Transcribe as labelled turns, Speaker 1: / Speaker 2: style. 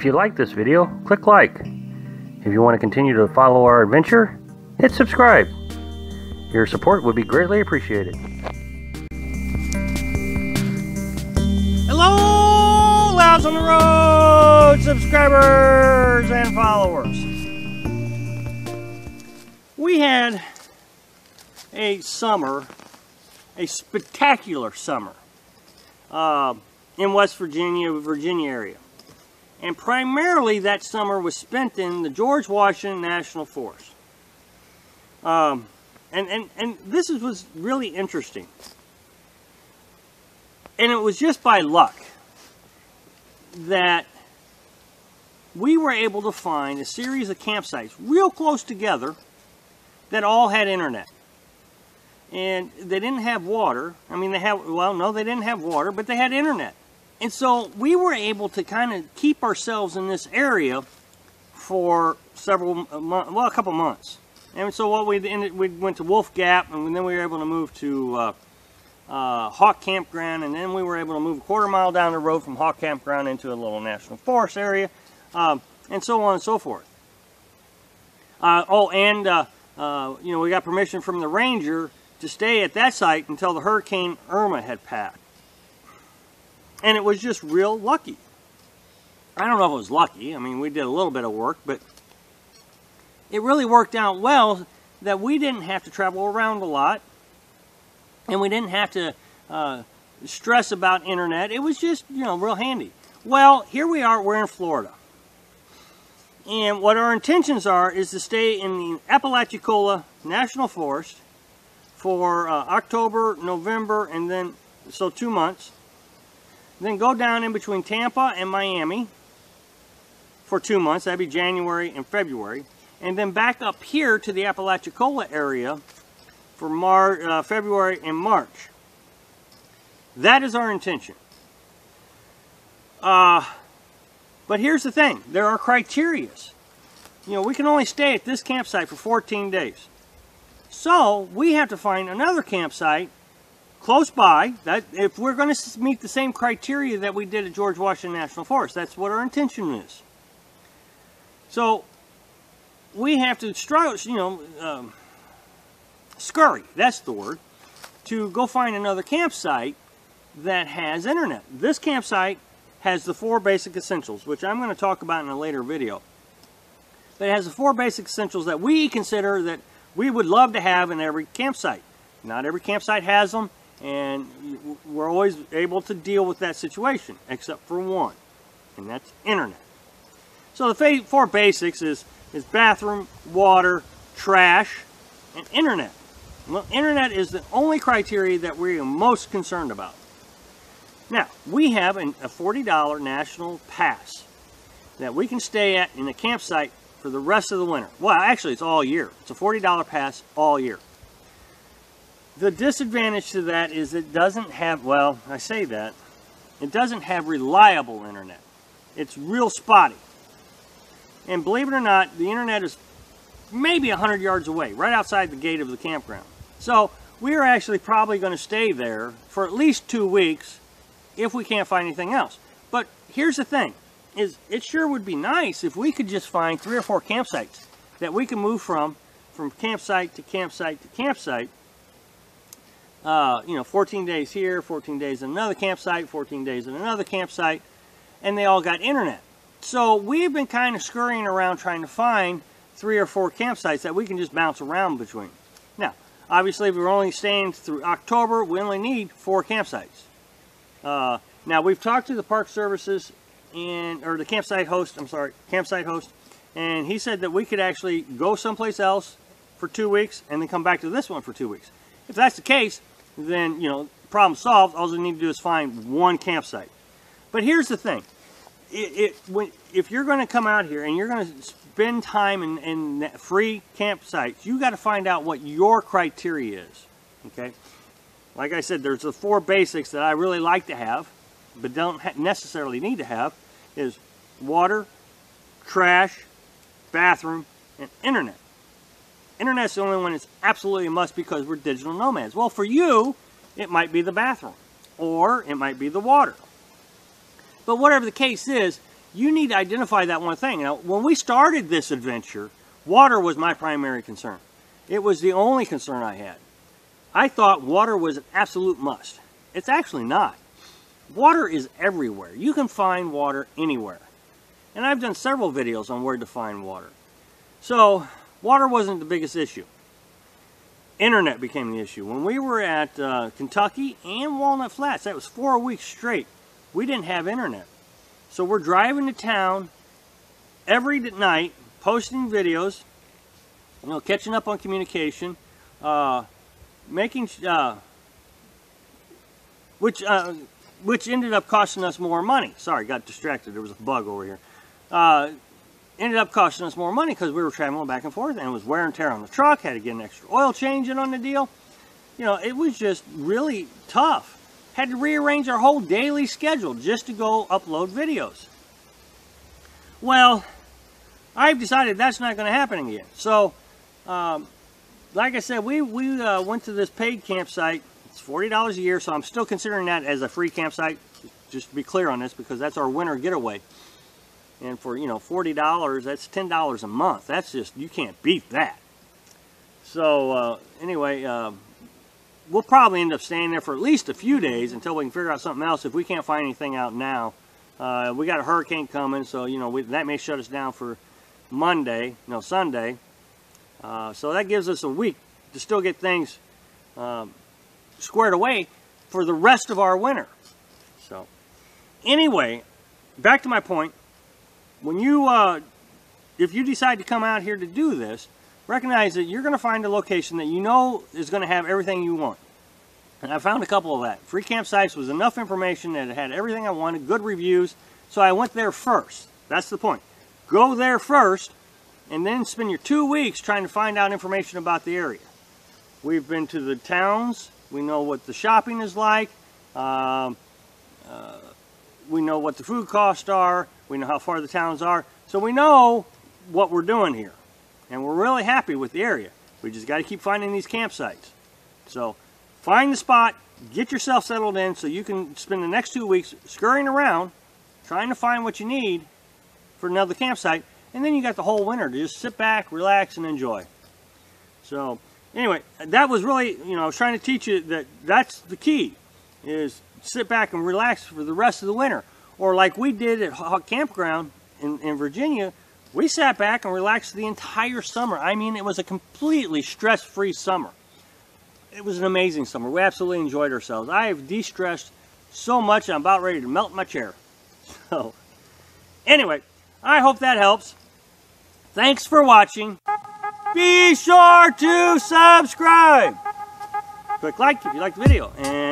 Speaker 1: If you like this video, click like. If you want to continue to follow our adventure, hit subscribe. Your support would be greatly appreciated. Hello, Louds on the Road subscribers and followers. We had a summer, a spectacular summer in West Virginia area. And primarily that summer was spent in the George Washington National Forest. And this was really interesting. And it was just by luck that we were able to find a series of campsites real close together that all had internet. And they didn't have water. I mean, they didn't have water, but they had internet. And so we were able to kind of keep ourselves in this area for a couple months. And so what we went to Wolf Gap, and then we were able to move to Hawk Campground, and then we were able to move a quarter-mile down the road from Hawk Campground into a little national forest area, and so on and so forth. You know, we got permission from the ranger to stay at that site until the Hurricane Irma had passed. And it was just real lucky. I don't know if it was lucky. I mean, we did a little bit of work, but it really worked out well that we didn't have to travel around a lot, and we didn't have to stress about internet. It was just, you know, real handy. Well, here we are. We're in Florida. And what our intentions are is to stay in the Apalachicola National Forest for October, November, and then, so 2 months. Then go down in between Tampa and Miami for 2 months. That'd be January and February. And then back up here to the Apalachicola area for February and March. That is our intention. But here's the thing. There are criterias. You know, we can only stay at this campsite for 14 days. So we have to find another campsite close by, that if we're going to meet the same criteria that we did at George Washington National Forest. That's what our intention is. So we have to scurry, that's the word, to go find another campsite that has internet. This campsite has the 4 basic essentials, which I'm going to talk about in a later video. But it has the 4 basic essentials that we consider that we would love to have in every campsite. Not every campsite has them, and we're always able to deal with that situation, except for one, and that's internet. So the 4 basics is bathroom, water, trash, and internet. Well, internet is the only criteria that we are most concerned about. Now, we have a $40 national pass that we can stay at in a campsite for the rest of the winter. Well, actually, it's all year. It's a $40 pass all year. The disadvantage to that is it doesn't have, well, I say that, it doesn't have reliable internet. It's real spotty. And believe it or not, the internet is maybe 100 yards away, right outside the gate of the campground. So we're actually probably going to stay there for at least 2 weeks if we can't find anything else. But here's the thing, is it sure would be nice if we could just find 3 or 4 campsites that we can move from campsite to campsite to campsite. You know, 14 days here, 14 days in another campsite, 14 days in another campsite, and they all got internet. So we've been kind of scurrying around trying to find 3 or 4 campsites that we can just bounce around between. Now, obviously, if we're only staying through October, we only need 4 campsites. Now, we've talked to the park services or the campsite host, and he said that we could actually go someplace else for 2 weeks and then come back to this one for 2 weeks. If that's the case, then, you know, problem solved. All we need to do is find 1 campsite. But here's the thing. If you're going to come out here and you're going to spend time in free campsites, you got to find out what your criteria is. Okay? Like I said, there's the 4 basics that I really like to have, but don't necessarily need to have, is water, trash, bathroom, and internet. Internet's the only one that's absolutely a must because we're digital nomads. Well, for you, it might be the bathroom, or it might be the water. But whatever the case is, you need to identify that one thing. Now, when we started this adventure, water was my primary concern. It was the only concern I had. I thought water was an absolute must. It's actually not. Water is everywhere. You can find water anywhere. And I've done several videos on where to find water. So, water wasn't the biggest issue. Internet became the issue. When we were at Kentucky and Walnut Flats, that was 4 weeks straight, we didn't have internet. So we're driving to town every night, posting videos, you know, catching up on communication, making which ended up costing us more money. Sorry, got distracted. There was a bug over here. Ended up costing us more money because we were traveling back and forth, and it was wear and tear on the truck. Had to get an extra oil change in on the deal. You know, it was just really tough. Had to rearrange our whole daily schedule just to go upload videos. Well, I've decided that's not going to happen again. So, like I said, we went to this paid campsite. It's $40 a year, so I'm still considering that as a free campsite. Just to be clear on this, because that's our winter getaway. And for, you know, $40, that's $10 a month. That's just, you can't beat that. So, anyway, we'll probably end up staying there for at least a few days until we can figure out something else. If we can't find anything out now, we got a hurricane coming, so, you know, that may shut us down for Sunday. So that gives us a week to still get things squared away for the rest of our winter. So, anyway, back to my point. When you, if you decide to come out here to do this, recognize that you're going to find a location that you know is going to have everything you want. And I found a couple of that. Free campsites was enough information that it had everything I wanted, good reviews, so I went there first. That's the point. Go there first, and then spend your 2 weeks trying to find out information about the area. We've been to the towns. We know what the shopping is like. We know what the food costs are. We know how far the towns are. So we know what we're doing here. And we're really happy with the area. We just got to keep finding these campsites. So find the spot, get yourself settled in so you can spend the next 2 weeks scurrying around, trying to find what you need for another campsite. And then you got the whole winter to just sit back, relax, and enjoy. So anyway, that was really, you know, I was trying to teach you that that's the key, is sit back and relax for the rest of the winter. Or like we did at Hawk Campground in Virginia, we sat back and relaxed the entire summer. I mean, it was a completely stress-free summer. It was an amazing summer. We absolutely enjoyed ourselves. I have de-stressed so much I'm about ready to melt in my chair. So, anyway, I hope that helps. Thanks for watching. Be sure to subscribe. Click like if you like the video. And